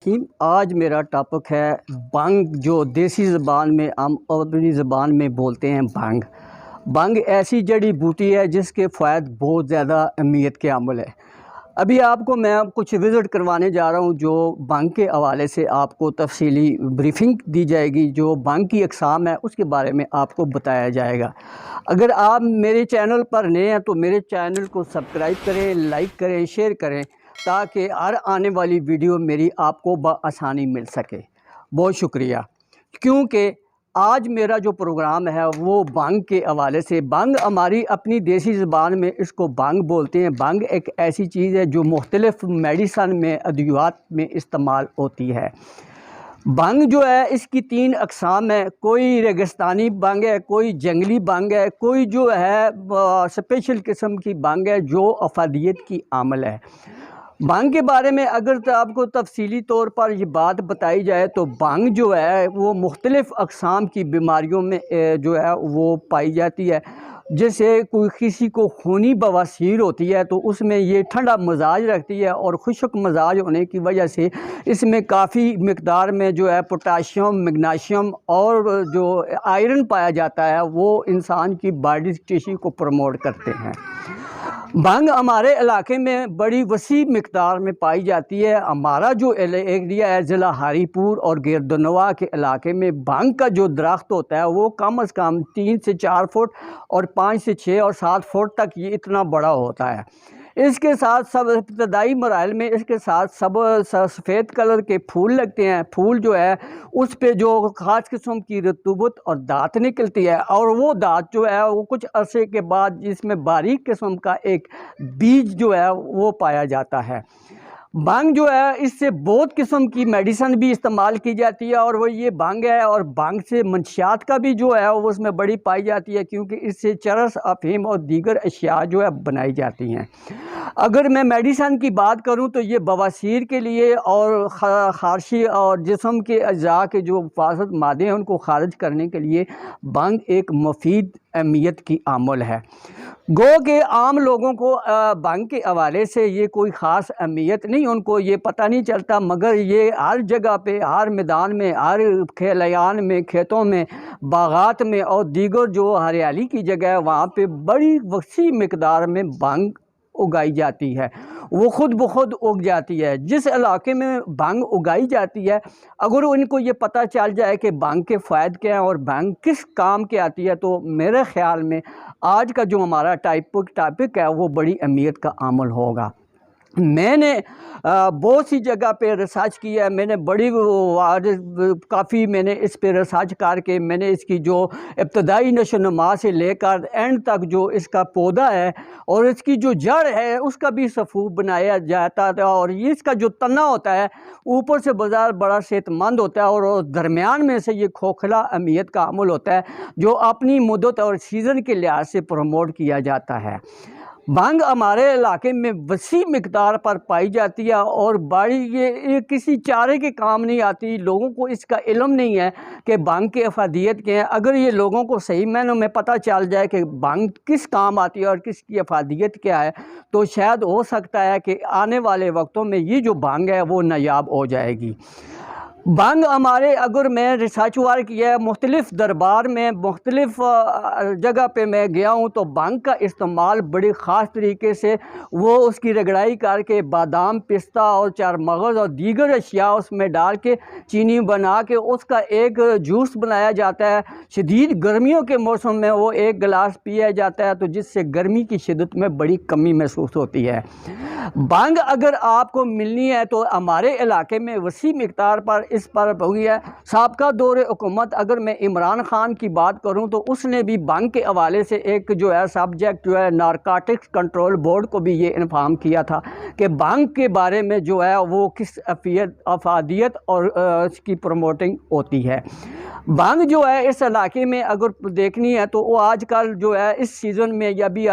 آج میرا ٹاپک ہے بھنگ، جو دیسی زبان میں ہم اپنی زبان میں بولتے ہیں بھنگ۔ بھنگ ایسی جڑی بوٹی ہے جس کے فوائد بہت زیادہ اہمیت کے حامل ہے۔ ابھی آپ کو میں کچھ وزٹ کروانے جا رہا ہوں جو بھنگ کے حوالے سے آپ کو تفصیلی بریفنگ دی جائے گی۔ جو بھنگ کی اقسام ہے اس کے بارے میں آپ کو بتایا جائے گا۔ اگر آپ میرے چینل پر نئے ہیں تو میرے چینل کو سبسکرائب کریں، لائک کریں، شیئر کریں تاکہ ہر آنے والی ویڈیو میری آپ کو بآسانی مل سکے۔ بہت شکریہ۔ کیونکہ آج میرا جو پروگرام ہے وہ بھنگ کے حوالے سے، بھنگ ہماری اپنی دیسی زبان میں اس کو بھنگ بولتے ہیں۔ بھنگ ایک ایسی چیز ہے جو مختلف میڈیسن میں، ادویات میں استعمال ہوتی ہے۔ بھنگ جو ہے اس کی 3 اقسام ہیں۔ کوئی ریگستانی بھنگ ہے، کوئی جنگلی بھنگ ہے، کوئی جو ہے اسپیشل قسم کی بھنگ ہے جو افادیت کی عامل ہے۔ بھنگ کے بارے میں اگر آپ کو تفصیلی طور پر یہ بات بتائی جائے تو بھنگ جو ہے وہ مختلف اقسام کی بیماریوں میں جو ہے وہ پائی جاتی ہے۔ جیسے کوئی کسی کو خونی بواسیر ہوتی ہے تو اس میں یہ ٹھنڈا مزاج رکھتی ہے، اور خشک مزاج ہونے کی وجہ سے اس میں کافی مقدار میں جو ہے پوٹاشیم، میگنیشیم اور جو آئرن پایا جاتا ہے وہ انسان کی باڈی ٹیشو کو پروموٹ کرتے ہیں۔ بھنگ ہمارے علاقے میں بڑی وسیع مقدار میں پائی جاتی ہے۔ ہمارا جو ایریا ہے ضلع ہاری پور اور گردنوا کے علاقے میں بھنگ کا جو درخت ہوتا ہے وہ کم از کم 3 سے 4 فٹ اور 5 سے 6 اور 7 فٹ تک یہ اتنا بڑا ہوتا ہے۔ اس کے ساتھ ابتدائی مراحل میں اس کے ساتھ سفید کلر کے پھول لگتے ہیں۔ پھول جو ہے اس پہ جو خاص قسم کی رطوبت اور دانت نکلتی ہے، اور وہ دانت جو ہے وہ کچھ عرصے کے بعد جس میں باریک قسم کا ایک بیج جو ہے وہ پایا جاتا ہے۔ بھنگ جو ہے اس سے بہت قسم کی میڈیسن بھی استعمال کی جاتی ہے، اور وہ یہ بھنگ ہے، اور بھنگ سے منشیات کا بھی جو ہے وہ اس میں بڑی پائی جاتی ہے، کیونکہ اس سے چرس، افیم اور دیگر اشیاء جو ہے بنائی جاتی ہیں۔ اگر میں میڈیسن کی بات کروں تو یہ بواسیر کے لیے اور خارشی اور جسم کے اجزاء کے جو فاسد مادے ہیں ان کو خارج کرنے کے لیے بھنگ ایک مفید اہمیت کی عامل ہے۔ گو کہ عام لوگوں کو بھنگ کے حوالے سے یہ کوئی خاص اہمیت نہیں، ان کو یہ پتہ نہیں چلتا، مگر یہ ہر جگہ پہ، ہر میدان میں، ہر کھلیان میں، کھیتوں میں، باغات میں اور دیگر جو ہریالی کی جگہ ہے وہاں پہ بڑی وسیع مقدار میں بھنگ اگائی جاتی ہے۔ وہ خود بخود اگ جاتی ہے۔ جس علاقے میں بھنگ اگائی جاتی ہے، اگر ان کو یہ پتہ چل جائے کہ بھنگ کے فوائد کیا ہیں اور بھنگ کس کام کے آتی ہے تو میرے خیال میں آج کا جو ہمارا ٹاپک ہے وہ بڑی اہمیت کا عامل ہوگا۔ میں نے بہت سی جگہ پہ ریسرچ کی ہے، میں نے کافی میں نے اس پہ ریسرچ کر کے میں نے اس کی جو ابتدائی نشو و نما سے لے کر اینڈ تک جو اس کا پودا ہے اور اس کی جو جڑ ہے اس کا بھی صفوف بنایا جاتا تھا، اور اس کا جو تنا ہوتا ہے اوپر سے بظاہر بڑا صحت مند ہوتا ہے اور درمیان میں سے یہ کھوکھلا اہمیت کا عامل ہوتا ہے جو اپنی مدت اور سیزن کے لحاظ سے پروموٹ کیا جاتا ہے۔ بھنگ ہمارے علاقے میں وسیع مقدار پر پائی جاتی ہے، اور یہ کسی چارے کے کام نہیں آتی۔ لوگوں کو اس کا علم نہیں ہے کہ بھنگ کے افادیت کیا ہیں۔ اگر یہ لوگوں کو صحیح معنوں میں پتہ چل جائے کہ بھنگ کس کام آتی ہے اور کس کی افادیت کیا ہے تو شاید ہو سکتا ہے کہ آنے والے وقتوں میں یہ جو بھنگ ہے وہ نایاب ہو جائے گی۔ بھنگ ہمارے، اگر میں ریسرچ وار کیا ہے مختلف دربار میں، مختلف جگہ پہ میں گیا ہوں تو بھنگ کا استعمال بڑی خاص طریقے سے وہ اس کی رگڑائی کر کے بادام، پستہ اور چارمغز اور دیگر اشیاء اس میں ڈال کے چینی بنا کے اس کا ایک جوس بنایا جاتا ہے۔ شدید گرمیوں کے موسم میں وہ 1 گلاس پیا جاتا ہے تو جس سے گرمی کی شدت میں بڑی کمی محسوس ہوتی ہے۔ بھنگ اگر آپ کو ملنی ہے تو ہمارے علاقے میں وسیع مقدار پر اس پر ہوئی ہے۔ سابقہ دور حکومت اگر میں عمران خان کی بات کروں تو اس نے بھی بھنگ کے حوالے سے ایک جو ہے سبجیکٹ جو ہے نارکوٹکس کنٹرول بورڈ کو بھی یہ انفارم کیا تھا کہ بھنگ کے بارے میں جو ہے وہ کس افادیت اور اس کی پروموٹنگ ہوتی ہے۔ بھنگ جو ہے اس علاقے میں اگر دیکھنی ہے تو وہ آج کل جو ہے اس سیزن میں یا بھی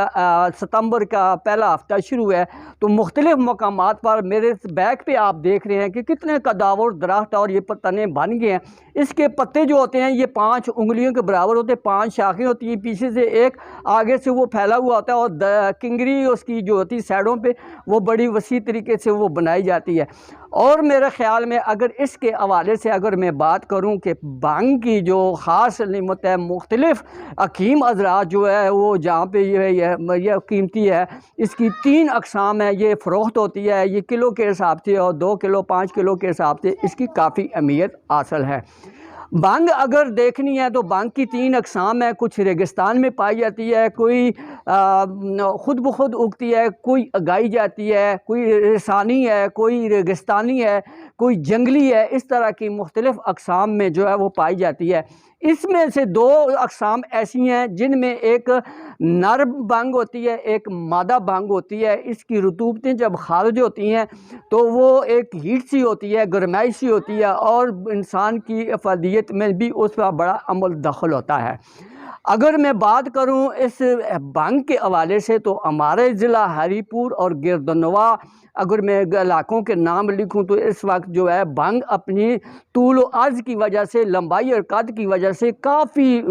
ستمبر کا پہلا ہفتہ شروع ہے تو مختلف مقامات پر میرے بیک پہ آپ دیکھ رہے ہیں کہ کتنے قداور درخت اور یہ تنے بن گئے ہیں۔ اس کے پتے جو ہوتے ہیں یہ 5 انگلیوں کے برابر ہوتے ہیں، 5 شاخیں ہوتی ہیں، پیچھے سے ایک آگے سے وہ پھیلا ہوا ہوتا ہے، اور کنگری اس کی جو ہوتی ہے سائڈوں پہ وہ بڑی وسیع طریقے سے وہ بنائی جاتی ہے، اور میرے خیال میں اگر اس کے حوالے سے اگر میں بات کروں کہ بھنگ کی جو خاص نعمت ہے، مختلف حکیم حضرات جو ہے وہ جہاں پہ یہ قیمتی ہے، اس کی 3 اقسام ہے، یہ فروخت ہوتی ہے، یہ کلو کے حساب سے اور 2 کلو 5 کلو کے حساب سے اس کی کافی اہمیت حاصل ہے۔ بھنگ اگر دیکھنی ہے تو بھنگ کی 3 اقسام ہے، کچھ ریگستان میں پائی جاتی ہے، کوئی خود بخود اگتی ہے، کوئی اگائی جاتی ہے، کوئی رسانی ہے، کوئی ریگستانی ہے، کوئی جنگلی ہے، اس طرح کی مختلف اقسام میں جو ہے وہ پائی جاتی ہے۔ اس میں سے 2 اقسام ایسی ہیں جن میں ایک نر بھنگ ہوتی ہے، ایک مادہ بھنگ ہوتی ہے۔ اس کی رطوبتیں جب خارج ہوتی ہیں تو وہ ایک ہیٹ سی ہوتی ہے، گرمائی سی ہوتی ہے، اور انسان کی افادیت میں بھی اس کا بڑا عمل دخل ہوتا ہے۔ اگر میں بات کروں اس بھنگ کے حوالے سے تو ہمارے ضلع ہری پور اور گردنواں، اگر میں علاقوں کے نام لکھوں تو اس وقت جو ہے بھنگ اپنی طول و عرض کی وجہ سے، لمبائی اور قد کی وجہ سے کافی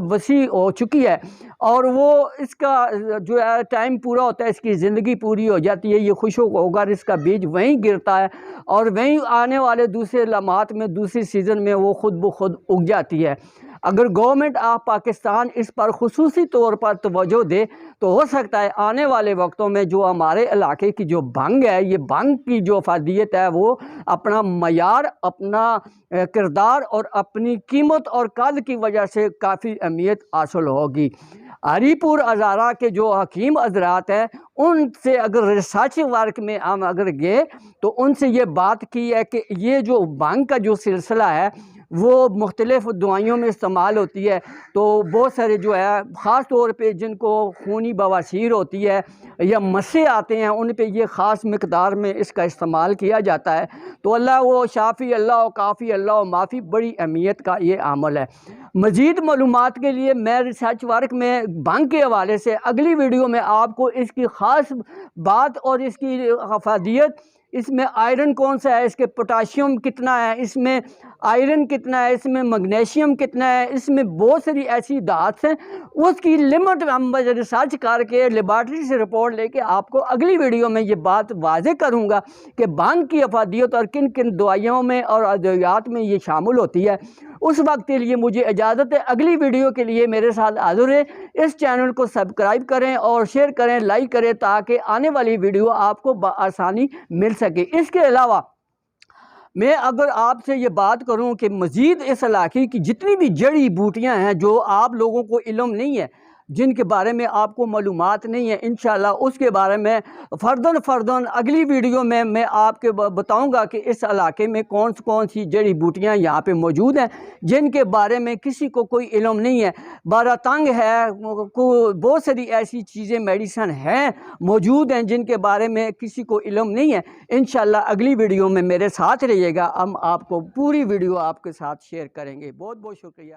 وسیع ہو چکی ہے، اور وہ اس کا جو ہے ٹائم پورا ہوتا ہے، اس کی زندگی پوری ہو جاتی ہے، یہ خشک ہوگا، اس کا بیج وہیں گرتا ہے اور وہیں آنے والے دوسرے لمحات میں، دوسری سیزن میں وہ خود بخود اگ جاتی ہے۔ اگر گورنمنٹ آف پاکستان اس پر خصوصی طور پر توجہ دے تو ہو سکتا ہے آنے والے وقتوں میں جو ہمارے علاقے کی جو بھنگ ہے، یہ بھنگ کی جو افادیت ہے وہ اپنا معیار، اپنا کردار اور اپنی قیمت اور قد کی وجہ سے کافی اہمیت حاصل ہوگی۔ ہری پور ہزارہ کے جو حکیم حضرات ہیں ان سے اگر ریسرچ ورک میں ہم اگر گئے تو ان سے یہ بات کی ہے کہ یہ جو بھنگ کا جو سلسلہ ہے وہ مختلف دوائیوں میں استعمال ہوتی ہے، تو بہت سارے جو ہے خاص طور پہ جن کو خونی بواسیر ہوتی ہے یا مسے آتے ہیں ان پہ یہ خاص مقدار میں اس کا استعمال کیا جاتا ہے۔ تو اللہ وہ شافی، اللہ و کافی، اللہ و معافی، بڑی اہمیت کا یہ عمل ہے۔ مزید معلومات کے لیے میں ریسرچ ورک میں بھنگ کے حوالے سے اگلی ویڈیو میں آپ کو اس کی خاص بات اور اس کی افادیت، اس میں آئرن کون سا ہے، اس کے پوٹاشیم کتنا ہے، اس میں آئرن کتنا ہے، اس میں میگنیشیم کتنا ہے، اس میں بہت ساری ایسی دھات ہیں، اس کی لمٹ ہم ریسرچ کر کے لیبارٹری سے رپورٹ لے کے آپ کو اگلی ویڈیو میں یہ بات واضح کروں گا کہ بھنگ کی افادیت اور کن کن دوائیوں میں اور ادویات میں یہ شامل ہوتی ہے۔ اس وقت کے لیے مجھے اجازت ہے، اگلی ویڈیو کے لیے میرے ساتھ حاضر رہیں۔ اس چینل کو سبسکرائب کریں اور شیئر کریں، لائک کریں، تاکہ آنے والی ویڈیو آپ کو بآسانی مل سکے۔ اس کے علاوہ میں اگر آپ سے یہ بات کروں کہ مزید اس علاقے کی جتنی بھی جڑی بوٹیاں ہیں جو آپ لوگوں کو علم نہیں ہے، جن کے بارے میں آپ کو معلومات نہیں ہے، انشاءاللہ اس کے بارے میں فرداً اگلی ویڈیو میں آپ کے بتاؤں گا کہ اس علاقے میں کون سی جڑی بوٹیاں یہاں پہ موجود ہیں جن کے بارے میں کسی کو کوئی علم نہیں ہے۔ بارہ تنگ ہے، بہت ساری ایسی چیزیں میڈیسن ہیں موجود ہیں جن کے بارے میں کسی کو علم نہیں ہے۔ انشاءاللہ اگلی ویڈیو میں میرے ساتھ رہیے گا، ہم آپ کو پوری ویڈیو آپ کے ساتھ شیئر کریں گے۔ بہت بہت شکریہ۔